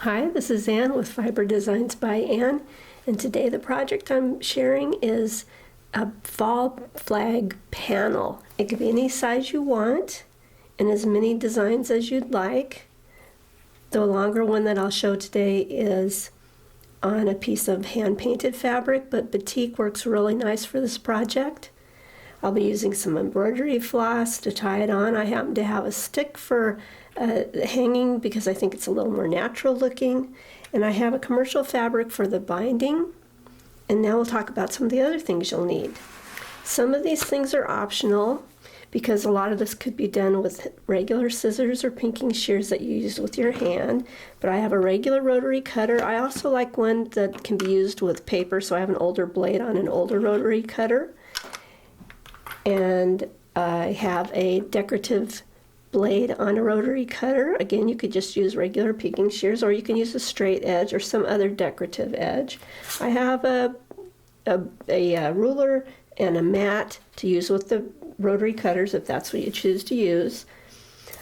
Hi, this is Ann with Fiber Designs by Ann, and today the project I'm sharing is a fall flag panel. It could be any size you want and as many designs as you'd like. The longer one that I'll show today is on a piece of hand-painted fabric, but batik works really nice for this project. I'll be using some embroidery floss to tie it on. I happen to have a stick for hanging because I think it's a little more natural looking. And I have a commercial fabric for the binding. And now we'll talk about some of the other things you'll need. Some of these things are optional because a lot of this could be done with regular scissors or pinking shears that you use with your hand. But I have a regular rotary cutter. I also like one that can be used with paper, so I have an older blade on an older rotary cutter. And I have a decorative blade on a rotary cutter. Again, you could just use regular pinking shears, or you can use a straight edge or some other decorative edge. I have a ruler and a mat to use with the rotary cutters if that's what you choose to use.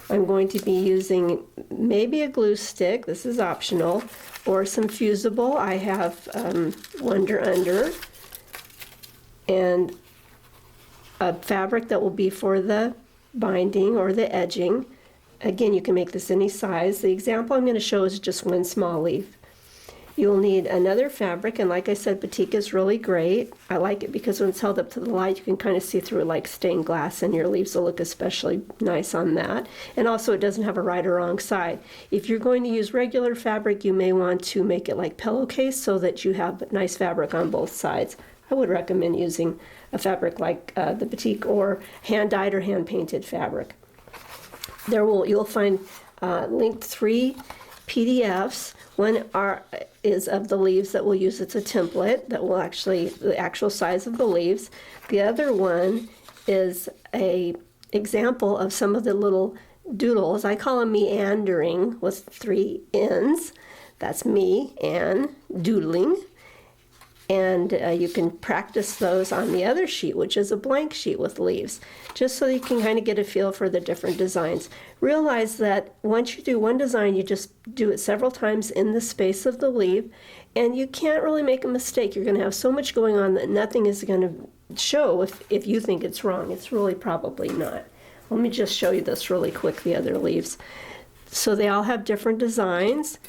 I'm going to be using maybe a glue stick, this is optional, or some Fusible. I have Wonder Under, and a fabric that will be for the binding or the edging. Again, you can make this any size. The example I'm going to show is just one small leaf. You'll need another fabric, and like I said, batik is really great. I like it because when it's held up to the light, you can kind of see through it like stained glass, and your leaves will look especially nice on that. And also, it doesn't have a right or wrong side. If you're going to use regular fabric, you may want to make it like pillowcase so that you have nice fabric on both sides. I would recommend using a fabric like the batik or hand-dyed or hand-painted fabric. You'll find linked 3 PDFs. One is of the leaves that we'll use. It's a template that will the actual size of the leaves. The other one is a example of some of the little doodles. I call them MeAnndering with 3 N's. That's me and doodling. And you can practice those on the other sheet, which is a blank sheet with leaves, just so you can kind of get a feel for the different designs. Realize that once you do one design, you just do it several times in the space of the leaf, and you can't really make a mistake. You're going to have so much going on that nothing is going to show if you think it's wrong. It's really probably not. Let me just show you this really quick, the other leaves. So they all have different designs,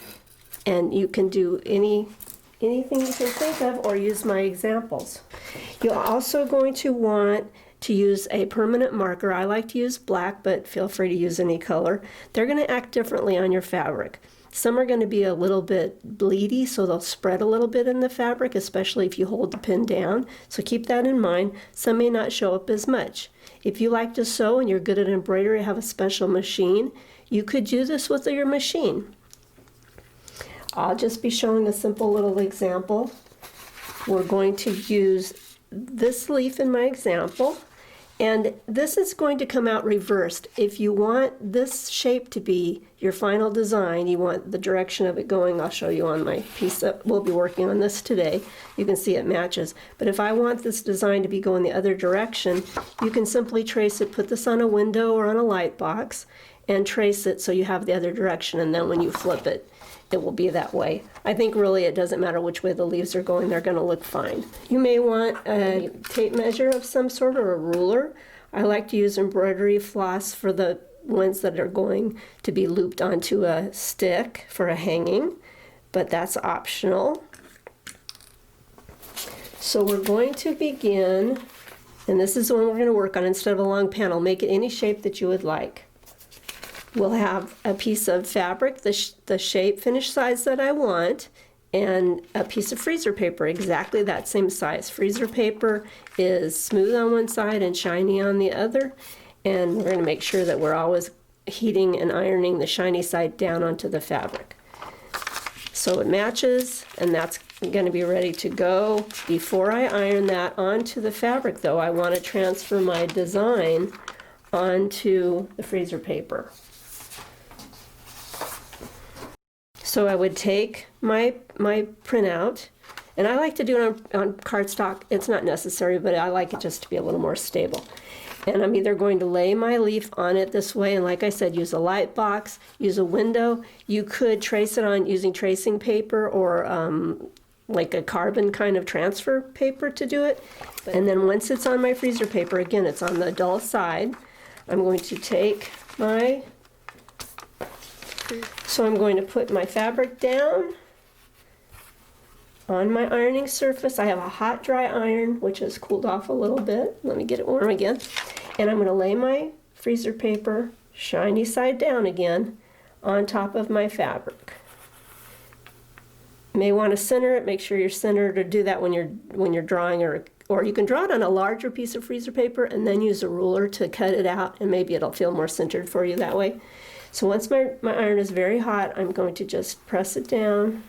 and you can do anything you can think of or use my examples. You're also going to want to use a permanent marker. I like to use black, but feel free to use any color. They're going to act differently on your fabric. Some are going to be a little bit bleedy, so they'll spread a little bit in the fabric, especially if you hold the pin down. So keep that in mind. Some may not show up as much. If you like to sew and you're good at embroidery, have a special machine, you could do this with your machine. I'll just be showing a simple little example. We're going to use this leaf in my example, and this is going to come out reversed. If you want this shape to be your final design, you want the direction of it going, I'll show you on my piece that we'll be working on this today. You can see it matches. But if I want this design to be going the other direction, you can simply trace it, put this on a window or on a light box, and trace it so you have the other direction, and then when you flip it, it will be that way. I think really it doesn't matter which way the leaves are going, they're going to look fine. You may want a tape measure of some sort or a ruler. I like to use embroidery floss for the ones that are going to be looped onto a stick for a hanging, but that's optional. So we're going to begin, and this is the one we're going to work on instead of a long panel. Make it any shape that you would like. We'll have a piece of fabric, the shape, finish size that I want, and a piece of freezer paper, exactly that same size. Freezer paper is smooth on one side and shiny on the other, and we're going to make sure that we're always heating and ironing the shiny side down onto the fabric. So it matches, and that's going to be ready to go. Before I iron that onto the fabric, though, I want to transfer my design onto the freezer paper. So I would take my printout And I like to do it on cardstock. It's not necessary, but I like it just to be a little more stable. And I'm either going to lay my leaf on it this way, and like I said, use a light box, use a window. You could trace it on using tracing paper or like a carbon kind of transfer paper to do it. And then once it's on my freezer paper, again, it's on the dull side, I'm going to take my, so I'm going to put my fabric down on my ironing surface. I have a hot dry iron, which has cooled off a little bit. Let me get it warm again. And I'm going to lay my freezer paper, shiny side down again, on top of my fabric. You may want to center it, make sure you're centered, or do that when you're drawing, or you can draw it on a larger piece of freezer paper and then use a ruler to cut it out, and maybe it'll feel more centered for you that way. So once my iron is very hot, I'm going to just press it down.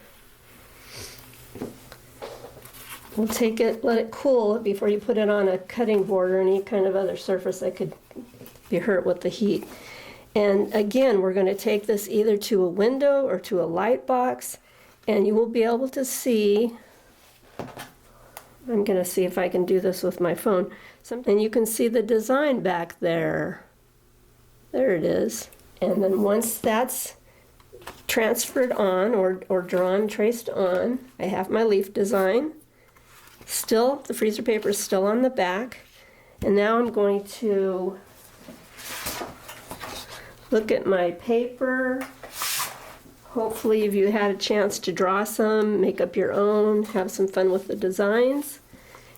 We'll take it, let it cool before you put it on a cutting board or any kind of other surface that could be hurt with the heat. And again, we're going to take this either to a window or to a light box, and you will be able to see, I'm going to see if I can do this with my phone, and you can see the design back there. There it is. And then once that's transferred on or drawn, traced on, I have my leaf design. Still, the freezer paper is still on the back. And now I'm going to look at my paper. Hopefully if you had a chance to draw some, make up your own, have some fun with the designs.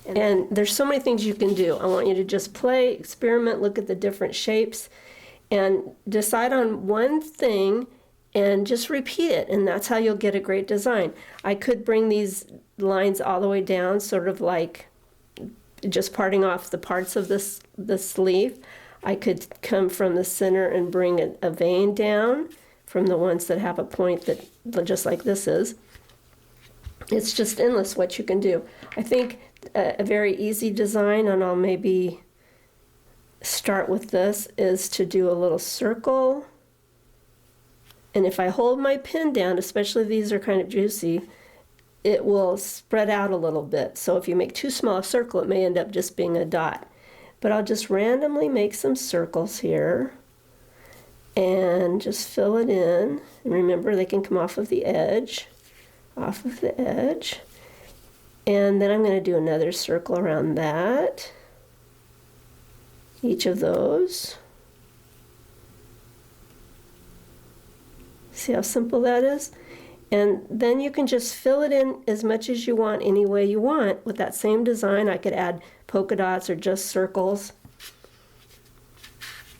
And there's so many things you can do. I want you to just play, experiment, look at the different shapes, and decide on one thing and just repeat it, and that's how you'll get a great design. I could bring these lines all the way down, sort of like just parting off the parts of this leaf. I could come from the center and bring a vein down from the ones that have a point that just like this is. It's just endless what you can do. I think a very easy design, and I'll maybe start with this, is to do a little circle. And if I hold my pen down, especially these are kind of juicy, it will spread out a little bit. So if you make too small a circle, it may end up just being a dot. But I'll just randomly make some circles here and just fill it in. And remember, they can come off of the edge, off of the edge. And then I'm going to do another circle around that, each of those. See how simple that is? And then you can just fill it in as much as you want, any way you want. With that same design, I could add polka dots or just circles.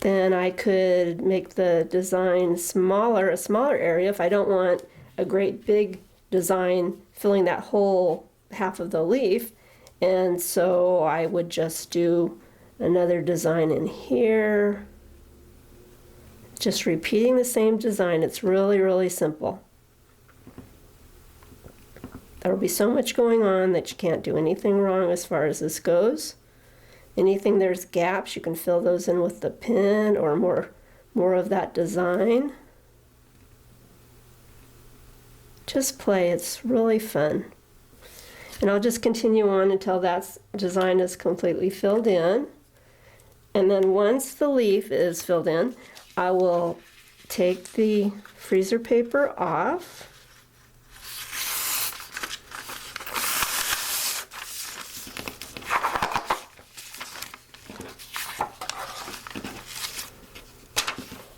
Then I could make the design smaller, a smaller area if I don't want a great big design filling that whole half of the leaf. And so I would just do another design in here. Just repeating the same design. It's really, really simple. There will be so much going on that you can't do anything wrong as far as this goes. Anything there's gaps, you can fill those in with the pen or more of that design. Just play, it's really fun. And I'll just continue on until that design is completely filled in. And then once the leaf is filled in, I will take the freezer paper off.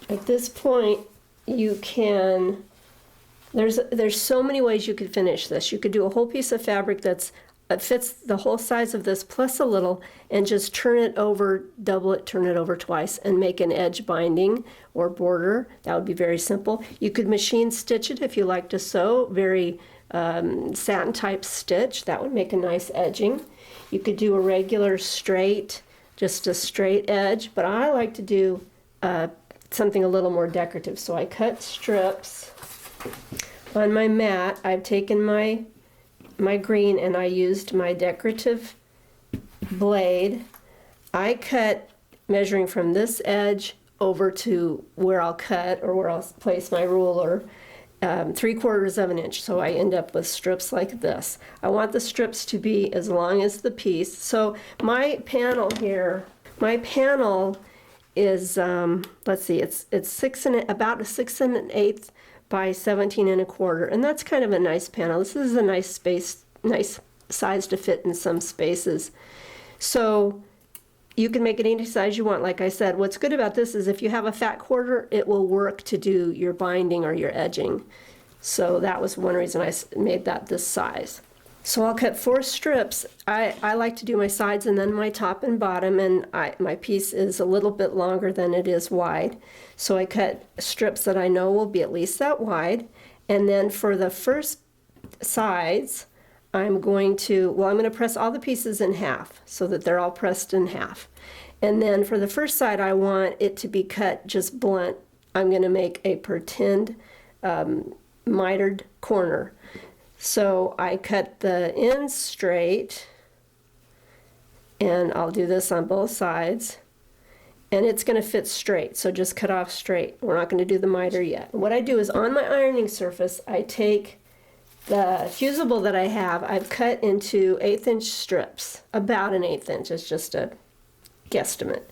At this point, you can, there's so many ways you could finish this. You could do a whole piece of fabric that fits the whole size of this plus a little, and just turn it over, double it, turn it over twice, and make an edge binding or border. That would be very simple. You could machine stitch it if you like to sew, very satin type stitch. That would make a nice edging. You could do a regular straight, just a straight edge, but I like to do something a little more decorative. So I cut strips on my mat. I've taken my green and I used my decorative blade. I cut measuring from this edge over to where I'll cut or where I'll place my ruler 3/4 of an inch. So I end up with strips like this. I want the strips to be as long as the piece. So my panel here, my panel is, let's see, it's about a 6 1/8 by 17 1/4, and that's kind of a nice panel. This is a nice space, nice size to fit in some spaces. So you can make it any size you want. Like I said, what's good about this is if you have a fat quarter, it will work to do your binding or your edging. So that was one reason I made that this size. So I'll cut 4 strips. I like to do my sides and then my top and bottom, and my piece is a little bit longer than it is wide. So I cut strips that I know will be at least that wide. And then for the first sides, I'm going to press all the pieces in half so that they're all pressed in half. And then for the first side, I want it to be cut just blunt. I'm going to make a pretend mitered corner. So I cut the ends straight, and I'll do this on both sides, and it's going to fit straight, so just cut off straight. We're not going to do the miter yet. What I do is on my ironing surface, I take the Fusible that I have, I've cut into 1/8 inch strips, about an 1/8 inch, it's just a guesstimate.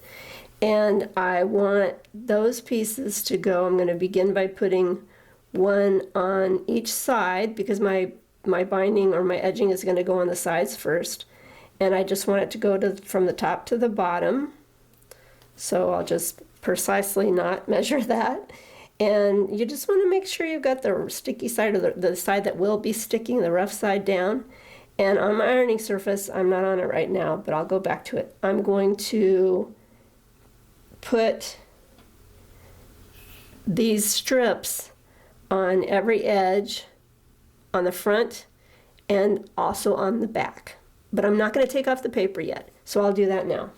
And I want those pieces to go, I'm going to begin by putting one on each side because my binding or my edging is going to go on the sides first, and I just want it to go from the top to the bottom. So I'll just precisely not measure that, and you just want to make sure you've got the sticky side, or the side that will be sticking, the rough side down. And on my ironing surface, I'm not on it right now, but I'll go back to it. I'm going to put these strips on every edge, on the front and also on the back. But I'm not going to take off the paper yet, so I'll do that now.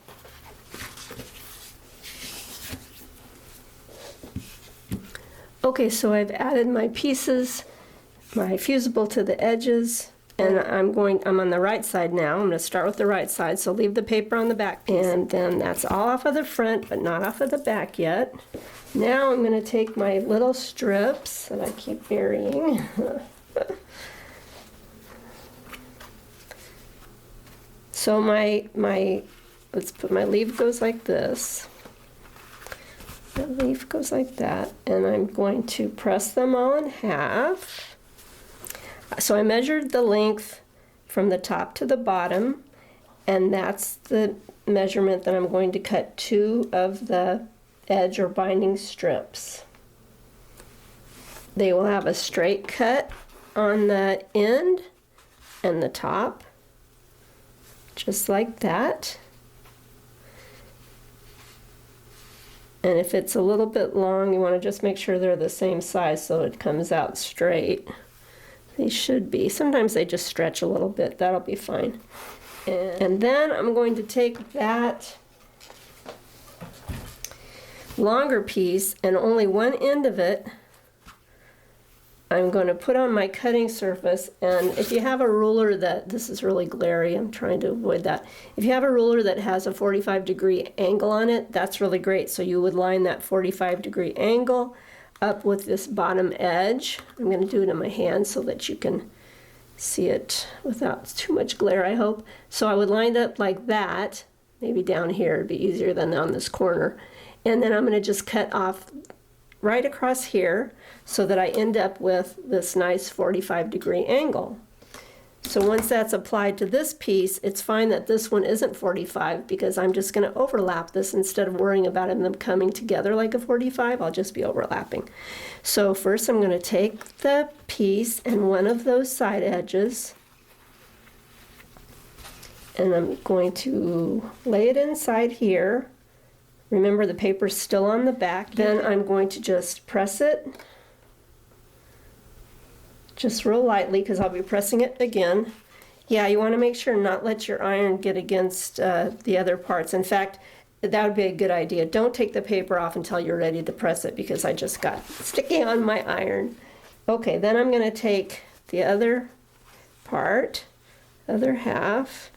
Okay, so I've added my pieces, my Fusible to the edges, and I'm on the right side now. I'm going to start with the right side, so leave the paper on the back piece. And then that's all off of the front, but not off of the back yet. Now I'm going to take my little strips that I keep burying. So let's put my leaf goes like this. The leaf goes like that, and I'm going to press them all in half. So I measured the length from the top to the bottom, and that's the measurement that I'm going to cut 2 of the edge or binding strips. They will have a straight cut on the end and the top, just like that. And if it's a little bit long, you want to just make sure they're the same size so it comes out straight. They should be. Sometimes they just stretch a little bit. That'll be fine. And then I'm going to take that longer piece, and only one end of it I'm going to put on my cutting surface. And if you have a ruler this is really glary, I'm trying to avoid that. If you have a ruler that has a 45-degree angle on it, that's really great. So you would line that 45-degree angle up with this bottom edge. I'm going to do it in my hand so that you can see it without too much glare, I hope. So I would line it up like that, maybe down here, it'd be easier than on this corner. And then I'm going to just cut off right across here so that I end up with this nice 45-degree angle. So once that's applied to this piece, it's fine that this one isn't 45 because I'm just going to overlap this instead of worrying about them coming together like a 45. I'll just be overlapping. So first I'm going to take the piece and one of those side edges, and I'm going to lay it inside here. Remember, the paper's still on the back. Then I'm going to just press it just real lightly because I'll be pressing it again. Yeah, you want to make sure not let your iron get against the other parts. In fact, that would be a good idea. Don't take the paper off until you're ready to press it because I just got sticky on my iron. Okay, then I'm going to take the other part, other half,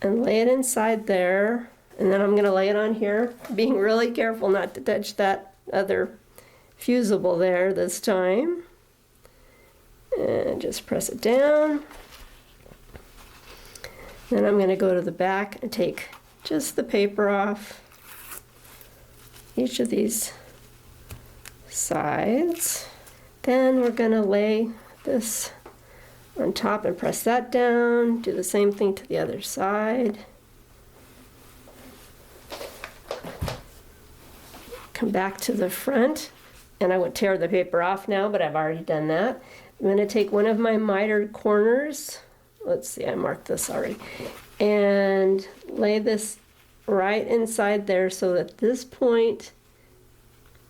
and lay it inside there. And then I'm going to lay it on here, being really careful not to touch that other Fusible there this time. And just press it down. Then I'm going to go to the back and take just the paper off each of these sides. Then we're going to lay this on top and press that down. Do the same thing to the other side. Come back to the front, and I would tear the paper off now, but I've already done that. I'm going to take one of my mitered corners. Let's see, I marked this already. And lay this right inside there so that this point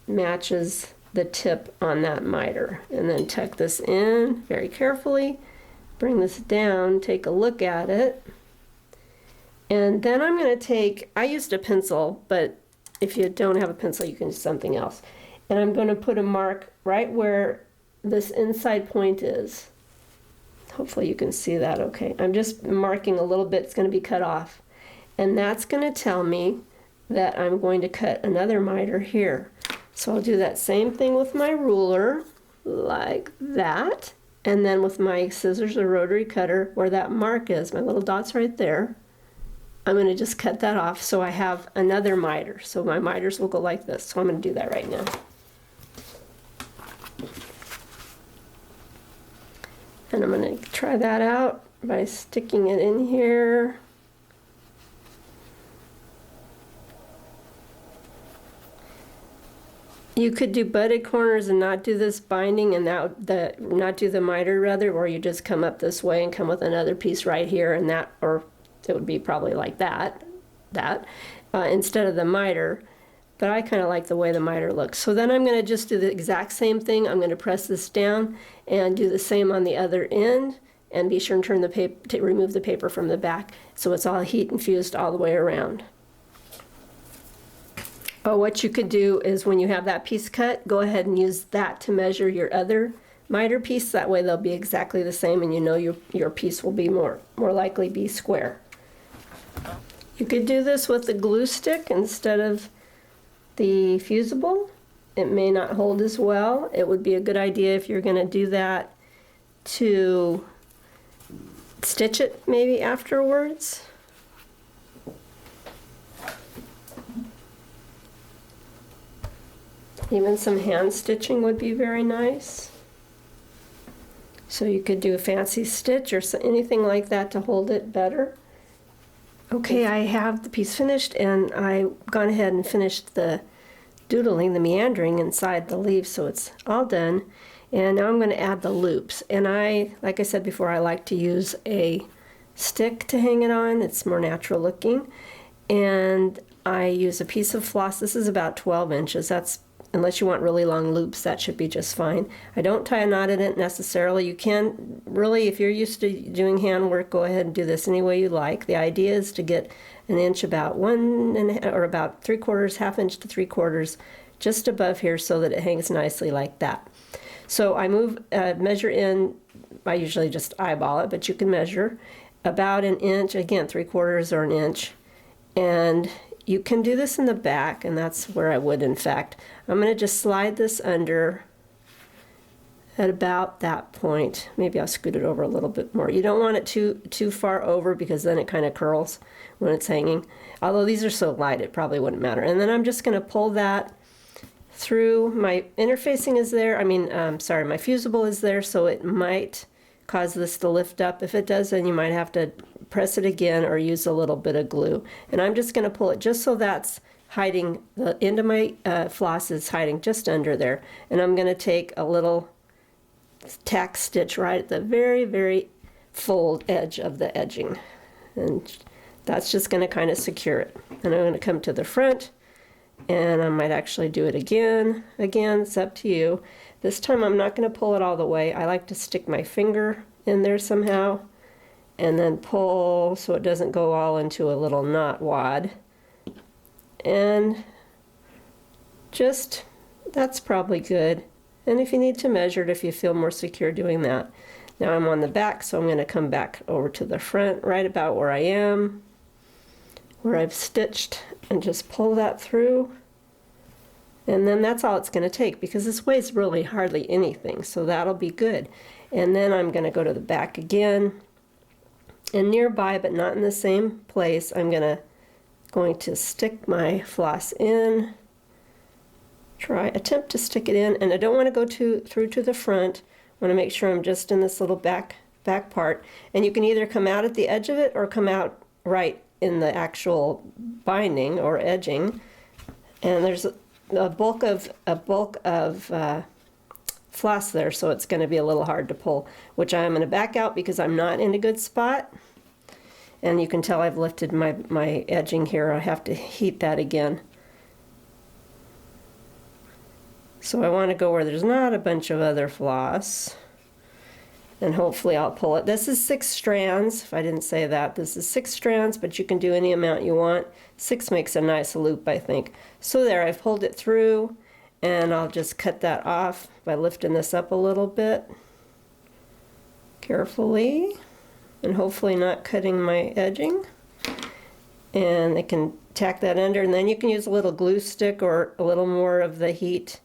matches the tip on that miter. And then tuck this in very carefully. Bring this down, take a look at it. And then I'm going to take, I used a pencil, but if you don't have a pencil, you can use something else. And I'm going to put a mark right where this inside point is. Hopefully you can see that okay. I'm just marking a little bit, it's going to be cut off. And that's going to tell me that I'm going to cut another miter here. So I'll do that same thing with my ruler, like that. And then with my scissors or rotary cutter, where that mark is, my little dot's right there, I'm going to just cut that off so I have another miter. So my miters will go like this. So I'm going to do that right now. And I'm going to try that out by sticking it in here. You could do butted corners and not do this binding and not do the miter rather, or you just come up this way and come with another piece right here and that, or it would be probably like that instead of the miter. But I kind of like the way the miter looks. So then I'm going to just do the exact same thing. I'm going to press this down and do the same on the other end, and be sure and turn the paper to remove the paper from the back so it's all heat infused all the way around. Oh, what you could do is when you have that piece cut, go ahead and use that to measure your other miter piece. That way they'll be exactly the same, and you know your piece will be more likely be square. You could do this with the glue stick instead of the Fusible. It may not hold as well. It would be a good idea if you're going to do that to stitch it maybe afterwards. Even some hand stitching would be very nice. So you could do a fancy stitch or anything like that to hold it better. Okay, I have the piece finished, and I've gone ahead and finished the doodling, the meandering inside the leaves, so it's all done. And now I'm going to add the loops. And like I said before, I like to use a stick to hang it on. It's more natural looking. And I use a piece of floss. This is about 12 inches. That's, unless you want really long loops, that should be just fine. I don't tie a knot in it necessarily. You can really, if you're used to doing handwork, go ahead and do this any way you like. The idea is to get an inch, about about 3/4, half inch to 3/4, just above here so that it hangs nicely like that. So I measure in, I usually just eyeball it, but you can measure about an inch, again 3/4 or an inch. And you can do this in the back, and that's where I would, in fact. I'm going to just slide this under at about that point. Maybe I'll scoot it over a little bit more. You don't want it too far over, because then it kind of curls when it's hanging. Although these are so light, it probably wouldn't matter. And then I'm just going to pull that through. My interfacing is there. My Fusible is there, so it might cause this to lift up. If it does, then you might have to press it again or use a little bit of glue. And I'm just going to pull it just so that's hiding, the end of my floss is hiding just under there. And I'm going to take a little tack stitch right at the very, very fold edge of the edging. And that's just going to kind of secure it. And I'm going to come to the front, and I might actually do it again. Again, it's up to you. This time I'm not going to pull it all the way. I like to stick my finger in there somehow and then pull so it doesn't go all into a little knot wad. And just, that's probably good. And if you need to measure it, if you feel more secure doing that. Now I'm on the back, so I'm going to come back over to the front right about where I am, where I've stitched, and just pull that through. And then that's all it's going to take, because this weighs really hardly anything, so that'll be good. And then I'm going to go to the back again. And nearby, but not in the same place, I'm going to stick my floss in. Attempt to stick it in, and I don't want to go through to the front. I want to make sure I'm just in this little back part. And you can either come out at the edge of it or come out right in the actual binding or edging. And there's a bulk of floss there, so it's going to be a little hard to pull, which I'm going to back out because I'm not in a good spot. And you can tell I've lifted my edging here. I have to heat that again. So I want to go where there's not a bunch of other floss, and hopefully I'll pull it. This is 6 strands, if I didn't say that. This is 6 strands, but you can do any amount you want. 6 makes a nice loop, I think. So there, I've pulled it through, and I'll just cut that off by lifting this up a little bit carefully, and hopefully not cutting my edging. And I can tack that under, and then you can use a little glue stick or a little more of the heat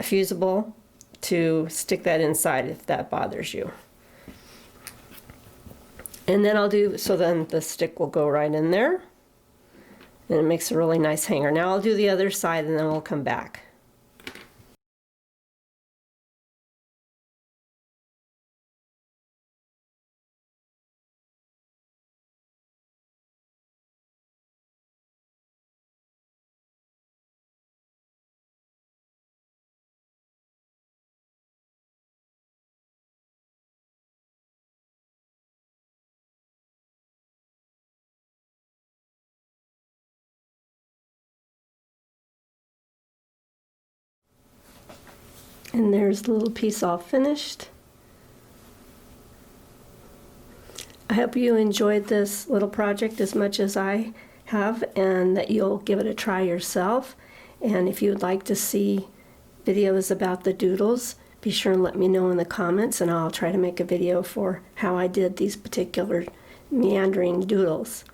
Fusible to stick that inside if that bothers you. And then then the stick will go right in there, and it makes a really nice hanger. Now I'll do the other side and then we'll come back. And there's the little piece all finished. I hope you enjoyed this little project as much as I have, and that you'll give it a try yourself. And if you would like to see videos about the doodles, be sure and let me know in the comments, and I'll try to make a video for how I did these particular meandering doodles.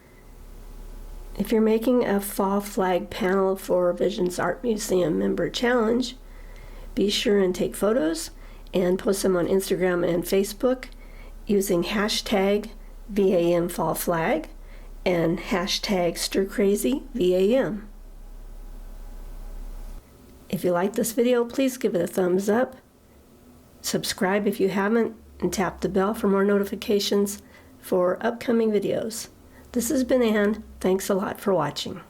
If you're making a fall flag panel for Visions Art Museum Member Challenge, be sure and take photos and post them on Instagram and Facebook using hashtag VAM Fall Flag and hashtag StirCrazyVAM. If you like this video, please give it a thumbs up. Subscribe if you haven't, and tap the bell for more notifications for upcoming videos. This has been Ann. Thanks a lot for watching.